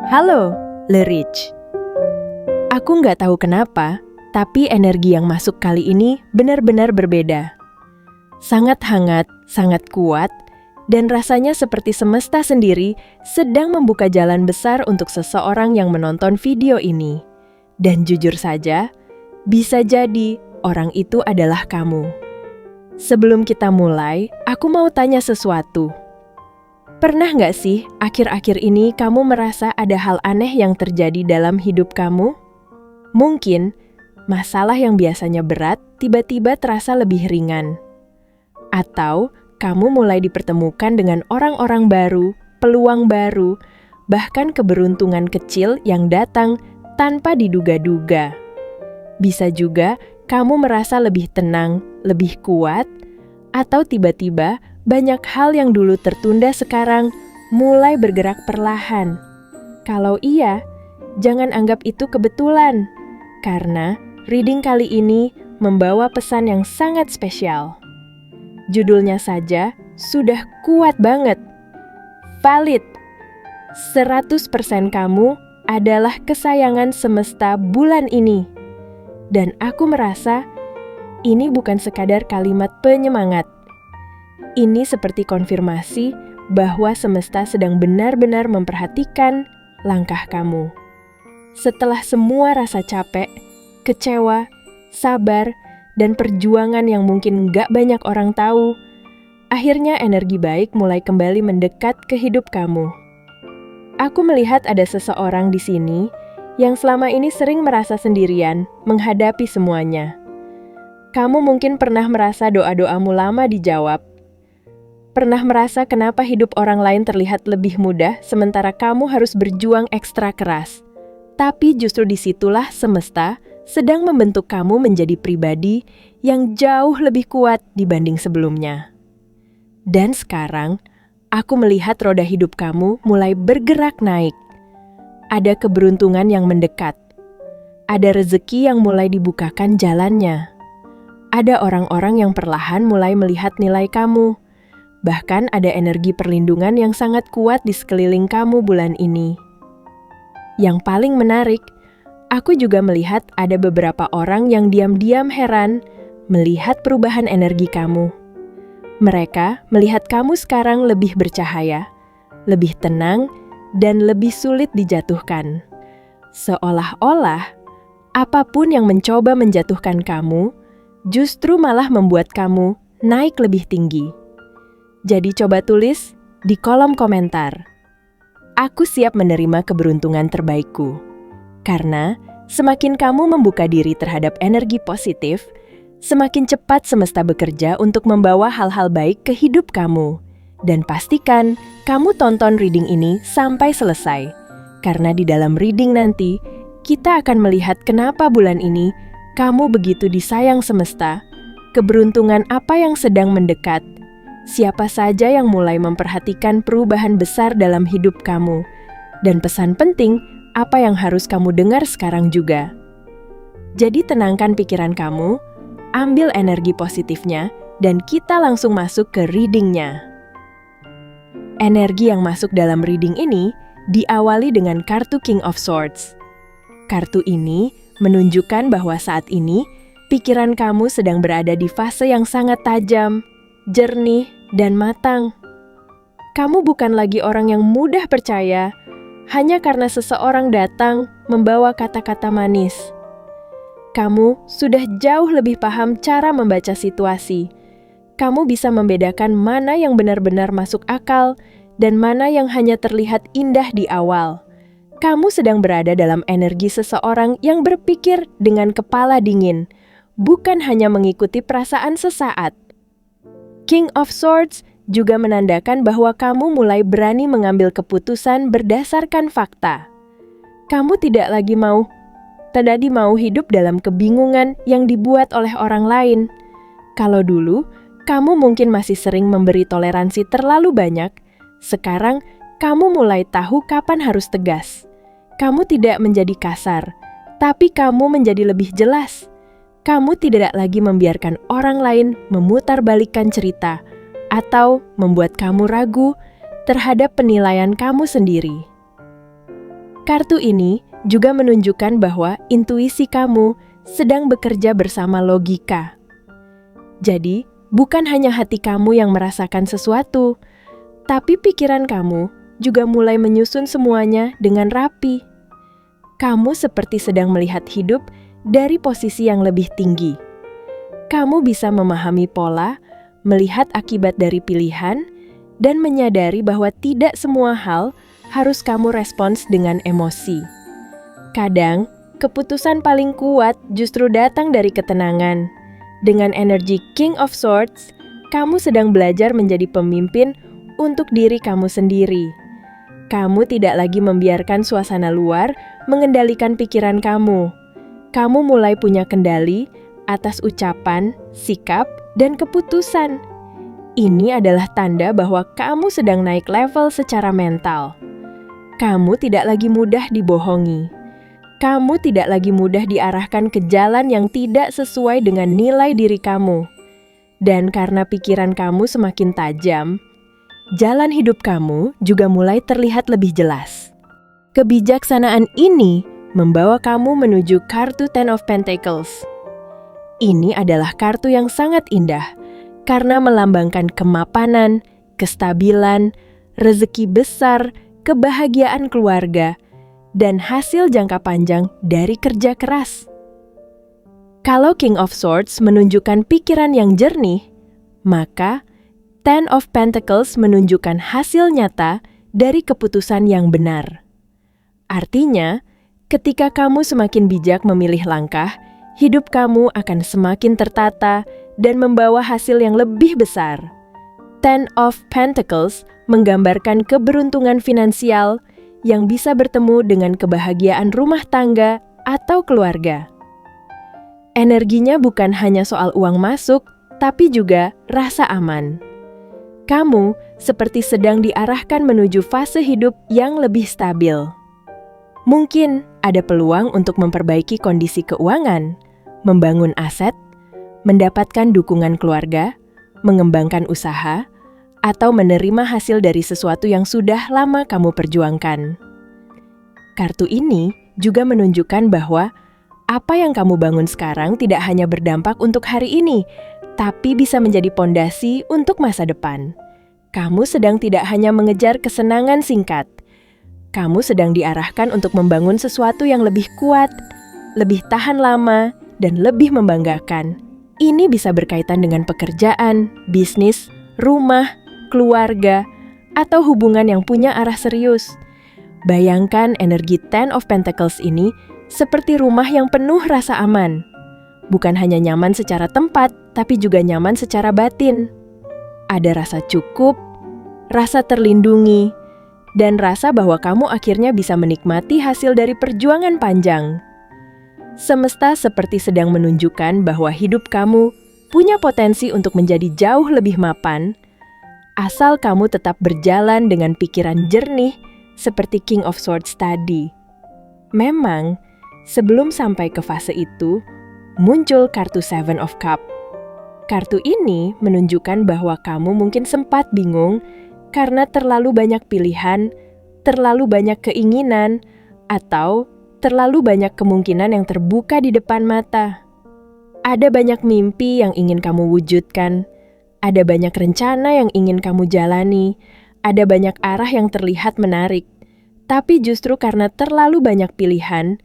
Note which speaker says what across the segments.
Speaker 1: Halo, Lerich. Aku nggak tahu kenapa, tapi energi yang masuk kali ini benar-benar berbeda. Sangat hangat, sangat kuat, dan rasanya seperti semesta sendiri sedang membuka jalan besar untuk seseorang yang menonton video ini. Dan jujur saja, bisa jadi orang itu adalah kamu. Sebelum kita mulai, aku mau tanya sesuatu. Pernah nggak sih akhir-akhir ini kamu merasa ada hal aneh yang terjadi dalam hidup kamu? Mungkin masalah yang biasanya berat tiba-tiba terasa lebih ringan. Atau kamu mulai dipertemukan dengan orang-orang baru, peluang baru, bahkan keberuntungan kecil yang datang tanpa diduga-duga. Bisa juga kamu merasa lebih tenang, lebih kuat, atau tiba-tiba banyak hal yang dulu tertunda sekarang mulai bergerak perlahan. Kalau iya, jangan anggap itu kebetulan, karena reading kali ini membawa pesan yang sangat spesial. Judulnya saja sudah kuat banget. Valid. 100% kamu adalah kesayangan semesta bulan ini. Dan aku merasa ini bukan sekadar kalimat penyemangat. Ini seperti konfirmasi bahwa semesta sedang benar-benar memperhatikan langkah kamu. Setelah semua rasa capek, kecewa, sabar, dan perjuangan yang mungkin gak banyak orang tahu, akhirnya energi baik mulai kembali mendekat ke hidup kamu. Aku melihat ada seseorang di sini yang selama ini sering merasa sendirian menghadapi semuanya. Kamu mungkin pernah merasa doa-doamu lama dijawab. Pernah merasa kenapa hidup orang lain terlihat lebih mudah sementara kamu harus berjuang ekstra keras. Tapi justru disitulah semesta sedang membentuk kamu menjadi pribadi yang jauh lebih kuat dibanding sebelumnya. Dan sekarang, aku melihat roda hidup kamu mulai bergerak naik. Ada keberuntungan yang mendekat. Ada rezeki yang mulai dibukakan jalannya. Ada orang-orang yang perlahan mulai melihat nilai kamu. Bahkan ada energi perlindungan yang sangat kuat di sekeliling kamu bulan ini. Yang paling menarik, aku juga melihat ada beberapa orang yang diam-diam heran melihat perubahan energi kamu. Mereka melihat kamu sekarang lebih bercahaya, lebih tenang, dan lebih sulit dijatuhkan. Seolah-olah, apapun yang mencoba menjatuhkan kamu, justru malah membuat kamu naik lebih tinggi. Jadi coba tulis di kolom komentar. Aku siap menerima keberuntungan terbaikku. Karena semakin kamu membuka diri terhadap energi positif, semakin cepat semesta bekerja untuk membawa hal-hal baik ke hidup kamu. Dan pastikan kamu tonton reading ini sampai selesai. Karena di dalam reading nanti, kita akan melihat kenapa bulan ini kamu begitu disayang semesta, keberuntungan apa yang sedang mendekat, siapa saja yang mulai memperhatikan perubahan besar dalam hidup kamu, dan pesan penting apa yang harus kamu dengar sekarang juga. Jadi tenangkan pikiran kamu, ambil energi positifnya, dan kita langsung masuk ke readingnya. Energi yang masuk dalam reading ini diawali dengan kartu King of Swords. Kartu ini menunjukkan bahwa saat ini pikiran kamu sedang berada di fase yang sangat tajam, jernih, dan matang. Kamu bukan lagi orang yang mudah percaya hanya karena seseorang datang membawa kata-kata manis. Kamu sudah jauh lebih paham cara membaca situasi. Kamu bisa membedakan mana yang benar-benar masuk akal dan mana yang hanya terlihat indah di awal. Kamu sedang berada dalam energi seseorang yang berpikir dengan kepala dingin, bukan hanya mengikuti perasaan sesaat. King of Swords juga menandakan bahwa kamu mulai berani mengambil keputusan berdasarkan fakta. Kamu tidak lagi mau hidup dalam kebingungan yang dibuat oleh orang lain. Kalau dulu, kamu mungkin masih sering memberi toleransi terlalu banyak, sekarang kamu mulai tahu kapan harus tegas. Kamu tidak menjadi kasar, tapi kamu menjadi lebih jelas. Kamu tidak lagi membiarkan orang lain memutarbalikkan cerita atau membuat kamu ragu terhadap penilaian kamu sendiri. Kartu ini juga menunjukkan bahwa intuisi kamu sedang bekerja bersama logika. Jadi, bukan hanya hati kamu yang merasakan sesuatu, tapi pikiran kamu juga mulai menyusun semuanya dengan rapi. Kamu seperti sedang melihat hidup dari posisi yang lebih tinggi. Kamu bisa memahami pola, melihat akibat dari pilihan, dan menyadari bahwa tidak semua hal harus kamu respons dengan emosi. Kadang, keputusan paling kuat justru datang dari ketenangan. Dengan energi King of Swords, kamu sedang belajar menjadi pemimpin untuk diri kamu sendiri. Kamu tidak lagi membiarkan suasana luar mengendalikan pikiran kamu. Kamu mulai punya kendali atas ucapan, sikap, dan keputusan. Ini adalah tanda bahwa kamu sedang naik level secara mental. Kamu tidak lagi mudah dibohongi. Kamu tidak lagi mudah diarahkan ke jalan yang tidak sesuai dengan nilai diri kamu. Dan karena pikiran kamu semakin tajam, jalan hidup kamu juga mulai terlihat lebih jelas. Kebijaksanaan ini membawa kamu menuju kartu Ten of Pentacles. Ini adalah kartu yang sangat indah karena melambangkan kemapanan, kestabilan, rezeki besar, kebahagiaan keluarga, dan hasil jangka panjang dari kerja keras. Kalau King of Swords menunjukkan pikiran yang jernih, maka Ten of Pentacles menunjukkan hasil nyata dari keputusan yang benar. Artinya, ketika kamu semakin bijak memilih langkah, hidup kamu akan semakin tertata dan membawa hasil yang lebih besar. Ten of Pentacles menggambarkan keberuntungan finansial yang bisa bertemu dengan kebahagiaan rumah tangga atau keluarga. Energinya bukan hanya soal uang masuk, tapi juga rasa aman. Kamu seperti sedang diarahkan menuju fase hidup yang lebih stabil. Mungkin ada peluang untuk memperbaiki kondisi keuangan, membangun aset, mendapatkan dukungan keluarga, mengembangkan usaha, atau menerima hasil dari sesuatu yang sudah lama kamu perjuangkan. Kartu ini juga menunjukkan bahwa apa yang kamu bangun sekarang tidak hanya berdampak untuk hari ini, tapi bisa menjadi pondasi untuk masa depan. Kamu sedang tidak hanya mengejar kesenangan singkat, kamu sedang diarahkan untuk membangun sesuatu yang lebih kuat, lebih tahan lama, dan lebih membanggakan. Ini bisa berkaitan dengan pekerjaan, bisnis, rumah, keluarga, atau hubungan yang punya arah serius. Bayangkan energi Ten of Pentacles ini seperti rumah yang penuh rasa aman. Bukan hanya nyaman secara tempat, tapi juga nyaman secara batin. Ada rasa cukup, rasa terlindungi, dan rasa bahwa kamu akhirnya bisa menikmati hasil dari perjuangan panjang. Semesta seperti sedang menunjukkan bahwa hidup kamu punya potensi untuk menjadi jauh lebih mapan, asal kamu tetap berjalan dengan pikiran jernih seperti King of Swords tadi. Memang, sebelum sampai ke fase itu, muncul kartu Seven of Cups. Kartu ini menunjukkan bahwa kamu mungkin sempat bingung karena terlalu banyak pilihan, terlalu banyak keinginan, atau terlalu banyak kemungkinan yang terbuka di depan mata. Ada banyak mimpi yang ingin kamu wujudkan, ada banyak rencana yang ingin kamu jalani, ada banyak arah yang terlihat menarik. Tapi justru karena terlalu banyak pilihan,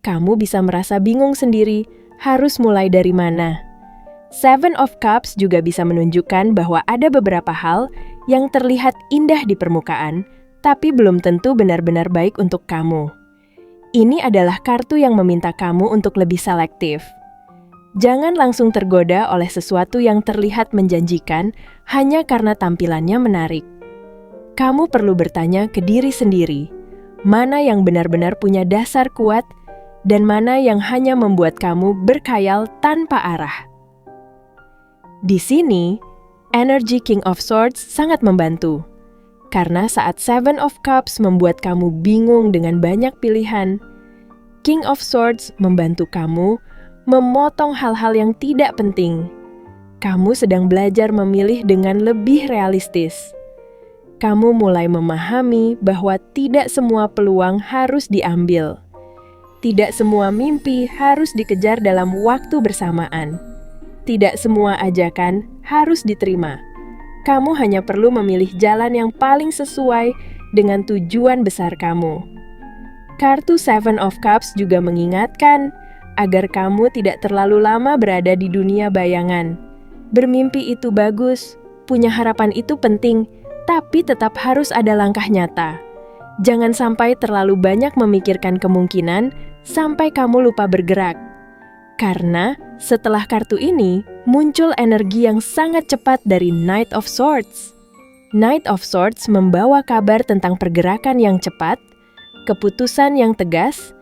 Speaker 1: kamu bisa merasa bingung sendiri harus mulai dari mana. Seven of Cups juga bisa menunjukkan bahwa ada beberapa hal yang terlihat indah di permukaan, tapi belum tentu benar-benar baik untuk kamu. Ini adalah kartu yang meminta kamu untuk lebih selektif. Jangan langsung tergoda oleh sesuatu yang terlihat menjanjikan hanya karena tampilannya menarik. Kamu perlu bertanya ke diri sendiri, mana yang benar-benar punya dasar kuat dan mana yang hanya membuat kamu berkhayal tanpa arah. Di sini, energi King of Swords sangat membantu. Karena saat Seven of Cups membuat kamu bingung dengan banyak pilihan, King of Swords membantu kamu memotong hal-hal yang tidak penting. Kamu sedang belajar memilih dengan lebih realistis. Kamu mulai memahami bahwa tidak semua peluang harus diambil. Tidak semua mimpi harus dikejar dalam waktu bersamaan. Tidak semua ajakan harus diterima. Kamu hanya perlu memilih jalan yang paling sesuai dengan tujuan besar kamu. Kartu Seven of Cups juga mengingatkan agar kamu tidak terlalu lama berada di dunia bayangan. Bermimpi itu bagus, punya harapan itu penting, tapi tetap harus ada langkah nyata. Jangan sampai terlalu banyak memikirkan kemungkinan sampai kamu lupa bergerak. Karena setelah kartu ini, muncul energi yang sangat cepat dari Knight of Swords. Knight of Swords membawa kabar tentang pergerakan yang cepat, keputusan yang tegas,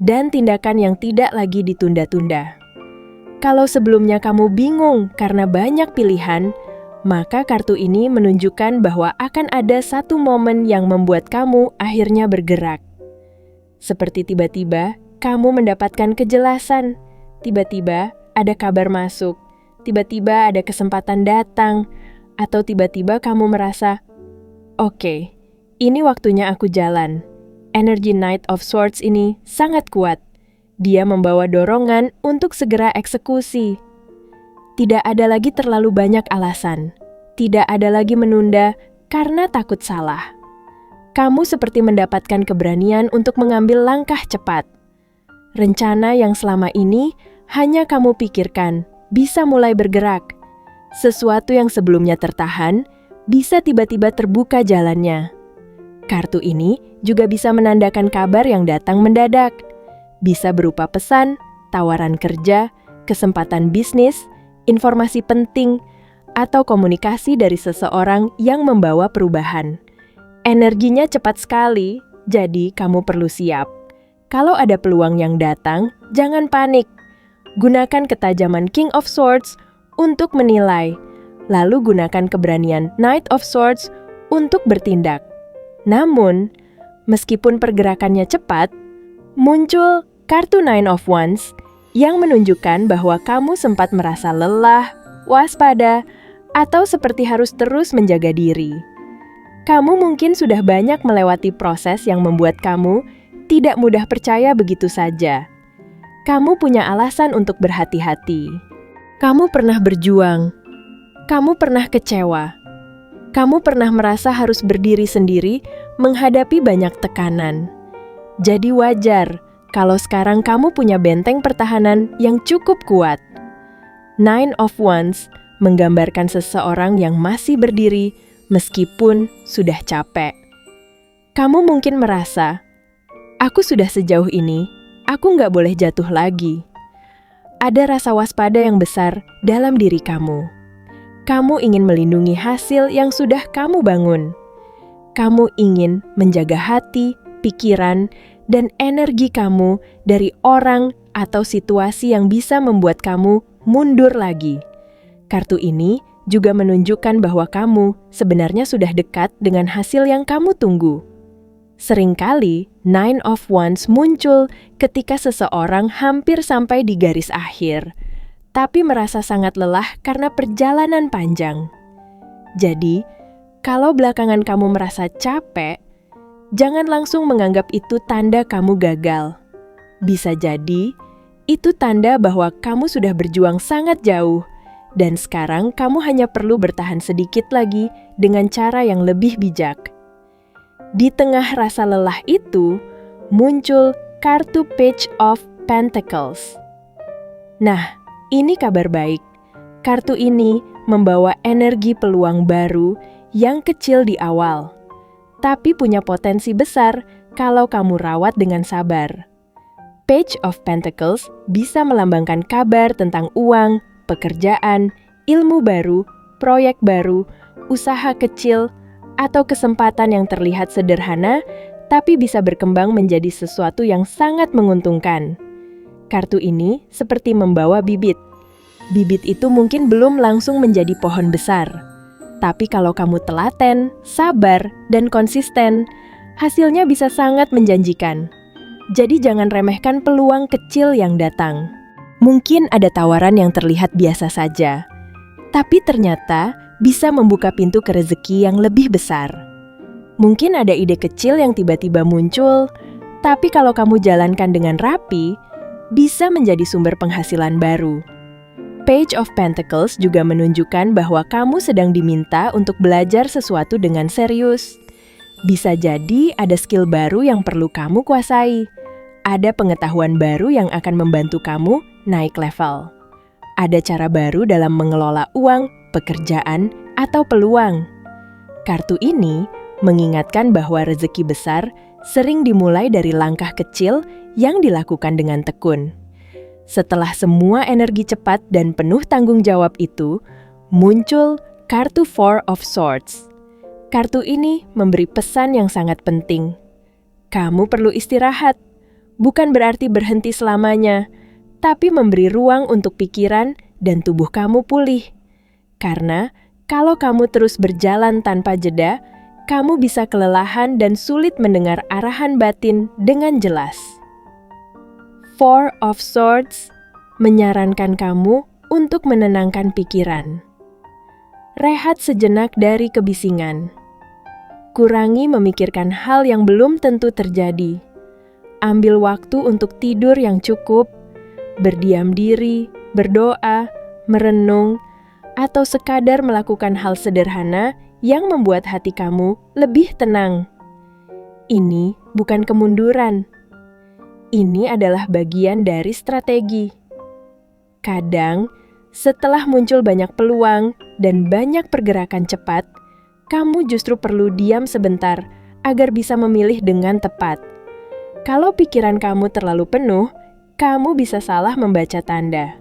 Speaker 1: dan tindakan yang tidak lagi ditunda-tunda. Kalau sebelumnya kamu bingung karena banyak pilihan, maka kartu ini menunjukkan bahwa akan ada satu momen yang membuat kamu akhirnya bergerak. Seperti tiba-tiba kamu mendapatkan kejelasan, tiba-tiba ada kabar masuk, tiba-tiba ada kesempatan datang, atau tiba-tiba kamu merasa, "Oke, ini waktunya aku jalan." Energi Knight of Swords ini sangat kuat. Dia membawa dorongan untuk segera eksekusi. Tidak ada lagi terlalu banyak alasan. Tidak ada lagi menunda karena takut salah. Kamu seperti mendapatkan keberanian untuk mengambil langkah cepat. Rencana yang selama ini hanya kamu pikirkan bisa mulai bergerak. Sesuatu yang sebelumnya tertahan bisa tiba-tiba terbuka jalannya. Kartu ini juga bisa menandakan kabar yang datang mendadak. Bisa berupa pesan, tawaran kerja, kesempatan bisnis, informasi penting, atau komunikasi dari seseorang yang membawa perubahan. Energinya cepat sekali, jadi kamu perlu siap. Kalau ada peluang yang datang, jangan panik. Gunakan ketajaman King of Swords untuk menilai, lalu gunakan keberanian Knight of Swords untuk bertindak. Namun, meskipun pergerakannya cepat, muncul kartu Nine of Wands yang menunjukkan bahwa kamu sempat merasa lelah, waspada, atau seperti harus terus menjaga diri. Kamu mungkin sudah banyak melewati proses yang membuat kamu tidak mudah percaya begitu saja. Kamu punya alasan untuk berhati-hati. Kamu pernah berjuang. Kamu pernah kecewa. Kamu pernah merasa harus berdiri sendiri menghadapi banyak tekanan. Jadi wajar kalau sekarang kamu punya benteng pertahanan yang cukup kuat. Nine of Wands menggambarkan seseorang yang masih berdiri meskipun sudah capek. Kamu mungkin merasa, aku sudah sejauh ini, aku nggak boleh jatuh lagi. Ada rasa waspada yang besar dalam diri kamu. Kamu ingin melindungi hasil yang sudah kamu bangun. Kamu ingin menjaga hati, pikiran, dan energi kamu dari orang atau situasi yang bisa membuat kamu mundur lagi. Kartu ini juga menunjukkan bahwa kamu sebenarnya sudah dekat dengan hasil yang kamu tunggu. Seringkali, Nine of Wands muncul ketika seseorang hampir sampai di garis akhir, tapi merasa sangat lelah karena perjalanan panjang. Jadi, kalau belakangan kamu merasa capek, jangan langsung menganggap itu tanda kamu gagal. Bisa jadi, itu tanda bahwa kamu sudah berjuang sangat jauh, dan sekarang kamu hanya perlu bertahan sedikit lagi dengan cara yang lebih bijak. Di tengah rasa lelah itu, muncul kartu Page of Pentacles. Nah, ini kabar baik. Kartu ini membawa energi peluang baru yang kecil di awal, tapi punya potensi besar kalau kamu rawat dengan sabar. Page of Pentacles bisa melambangkan kabar tentang uang, pekerjaan, ilmu baru, proyek baru, usaha kecil, atau kesempatan yang terlihat sederhana, tapi bisa berkembang menjadi sesuatu yang sangat menguntungkan. Kartu ini seperti membawa bibit. Bibit itu mungkin belum langsung menjadi pohon besar. Tapi kalau kamu telaten, sabar, dan konsisten, hasilnya bisa sangat menjanjikan. Jadi jangan remehkan peluang kecil yang datang. Mungkin ada tawaran yang terlihat biasa saja, tapi ternyata bisa membuka pintu ke rezeki yang lebih besar. Mungkin ada ide kecil yang tiba-tiba muncul, tapi kalau kamu jalankan dengan rapi, bisa menjadi sumber penghasilan baru. Page of Pentacles juga menunjukkan bahwa kamu sedang diminta untuk belajar sesuatu dengan serius. Bisa jadi ada skill baru yang perlu kamu kuasai. Ada pengetahuan baru yang akan membantu kamu naik level. Ada cara baru dalam mengelola uang, pekerjaan, atau peluang. Kartu ini mengingatkan bahwa rezeki besar sering dimulai dari langkah kecil yang dilakukan dengan tekun. Setelah semua energi cepat dan penuh tanggung jawab itu, muncul kartu Four of Swords. Kartu ini memberi pesan yang sangat penting. Kamu perlu istirahat, bukan berarti berhenti selamanya, tapi memberi ruang untuk pikiran dan tubuh kamu pulih. Karena kalau kamu terus berjalan tanpa jeda, kamu bisa kelelahan dan sulit mendengar arahan batin dengan jelas. Four of Swords menyarankan kamu untuk menenangkan pikiran. Rehat sejenak dari kebisingan. Kurangi memikirkan hal yang belum tentu terjadi. Ambil waktu untuk tidur yang cukup, berdiam diri, berdoa, merenung, atau sekadar melakukan hal sederhana yang membuat hati kamu lebih tenang. Ini bukan kemunduran. Ini adalah bagian dari strategi. Kadang, setelah muncul banyak peluang dan banyak pergerakan cepat, kamu justru perlu diam sebentar agar bisa memilih dengan tepat. Kalau pikiran kamu terlalu penuh, kamu bisa salah membaca tanda.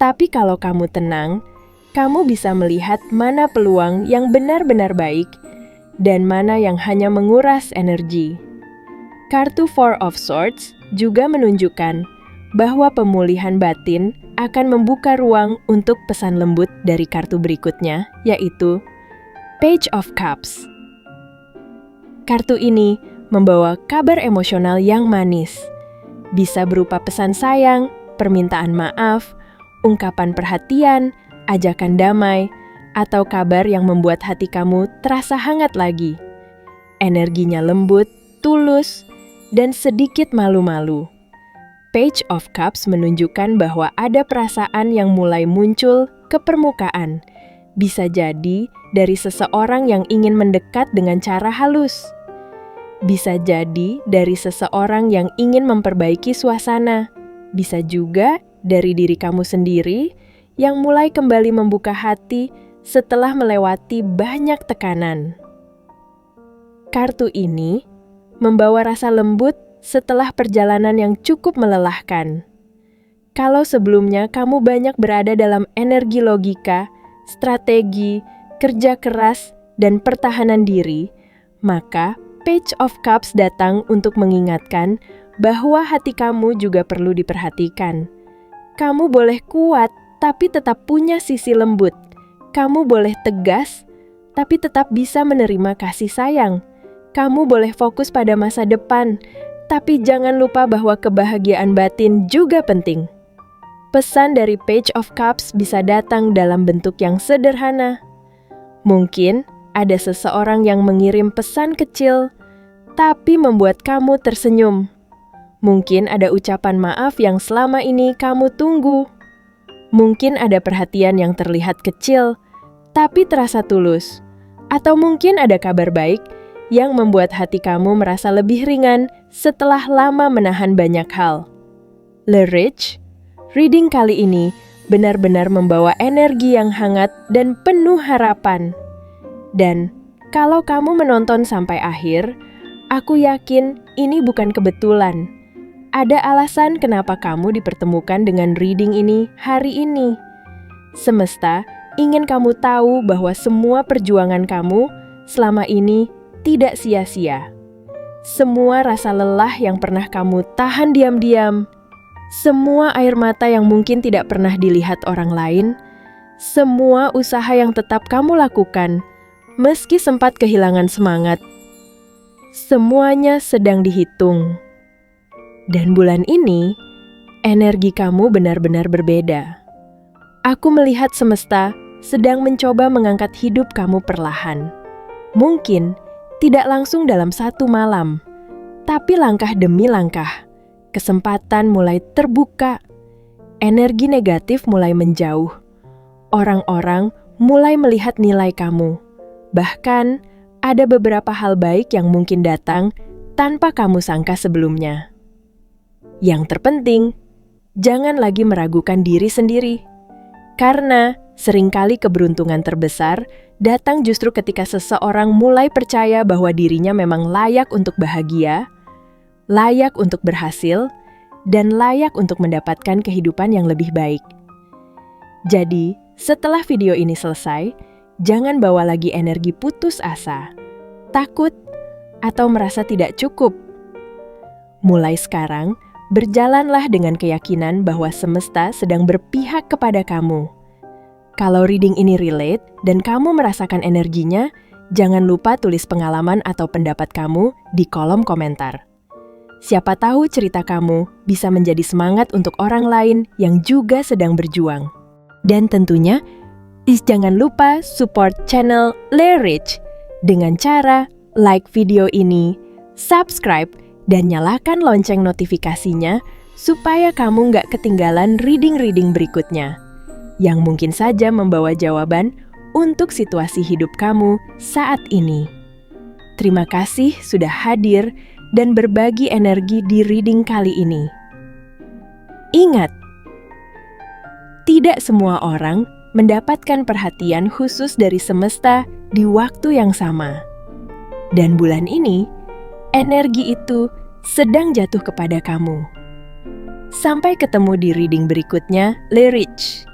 Speaker 1: Tapi kalau kamu tenang, kamu bisa melihat mana peluang yang benar-benar baik dan mana yang hanya menguras energi. Kartu Four of Swords juga menunjukkan bahwa pemulihan batin akan membuka ruang untuk pesan lembut dari kartu berikutnya, yaitu Page of Cups. Kartu ini membawa kabar emosional yang manis. Bisa berupa pesan sayang, permintaan maaf, ungkapan perhatian, ajakan damai, atau kabar yang membuat hati kamu terasa hangat lagi. Energinya lembut, tulus, dan sedikit malu-malu. Page of Cups menunjukkan bahwa ada perasaan yang mulai muncul ke permukaan. Bisa jadi dari seseorang yang ingin mendekat dengan cara halus. Bisa jadi dari seseorang yang ingin memperbaiki suasana. Bisa juga dari diri kamu sendiri yang mulai kembali membuka hati setelah melewati banyak tekanan. Kartu ini membawa rasa lembut setelah perjalanan yang cukup melelahkan. Kalau sebelumnya kamu banyak berada dalam energi logika, strategi, kerja keras, dan pertahanan diri, maka Page of Cups datang untuk mengingatkan bahwa hati kamu juga perlu diperhatikan. Kamu boleh kuat, tapi tetap punya sisi lembut. Kamu boleh tegas, tapi tetap bisa menerima kasih sayang. Kamu boleh fokus pada masa depan, tapi jangan lupa bahwa kebahagiaan batin juga penting. Pesan dari Page of Cups bisa datang dalam bentuk yang sederhana. Mungkin ada seseorang yang mengirim pesan kecil, tapi membuat kamu tersenyum. Mungkin ada ucapan maaf yang selama ini kamu tunggu. Mungkin ada perhatian yang terlihat kecil, tapi terasa tulus. Atau mungkin ada kabar baik yang membuat hati kamu merasa lebih ringan setelah lama menahan banyak hal. Le Rich, reading kali ini benar-benar membawa energi yang hangat dan penuh harapan. Dan kalau kamu menonton sampai akhir, aku yakin ini bukan kebetulan. Ada alasan kenapa kamu dipertemukan dengan reading ini hari ini. Semesta ingin kamu tahu bahwa semua perjuangan kamu selama ini tidak sia-sia. Semua rasa lelah yang pernah kamu tahan diam-diam, semua air mata yang mungkin tidak pernah dilihat orang lain, semua usaha yang tetap kamu lakukan, meski sempat kehilangan semangat, semuanya sedang dihitung. Dan bulan ini, energi kamu benar-benar berbeda. Aku melihat semesta sedang mencoba mengangkat hidup kamu perlahan. Mungkin Tidak langsung dalam satu malam, tapi langkah demi langkah, kesempatan mulai terbuka, energi negatif mulai menjauh, orang-orang mulai melihat nilai kamu. Bahkan, ada beberapa hal baik yang mungkin datang tanpa kamu sangka sebelumnya. Yang terpenting, jangan lagi meragukan diri sendiri. Karena seringkali keberuntungan terbesar datang justru ketika seseorang mulai percaya bahwa dirinya memang layak untuk bahagia, layak untuk berhasil, dan layak untuk mendapatkan kehidupan yang lebih baik. Jadi, setelah video ini selesai, jangan bawa lagi energi putus asa, takut, atau merasa tidak cukup. Mulai sekarang, berjalanlah dengan keyakinan bahwa semesta sedang berpihak kepada kamu. Kalau reading ini relate dan kamu merasakan energinya, jangan lupa tulis pengalaman atau pendapat kamu di kolom komentar. Siapa tahu cerita kamu bisa menjadi semangat untuk orang lain yang juga sedang berjuang. Dan tentunya, jangan lupa support channel Lerich dengan cara like video ini, subscribe, dan nyalakan lonceng notifikasinya supaya kamu nggak ketinggalan reading-reading berikutnya, yang mungkin saja membawa jawaban untuk situasi hidup kamu saat ini. Terima kasih sudah hadir dan berbagi energi di reading kali ini. Ingat, tidak semua orang mendapatkan perhatian khusus dari semesta di waktu yang sama. Dan bulan ini, energi itu sedang jatuh kepada kamu. Sampai ketemu di reading berikutnya, Lerich.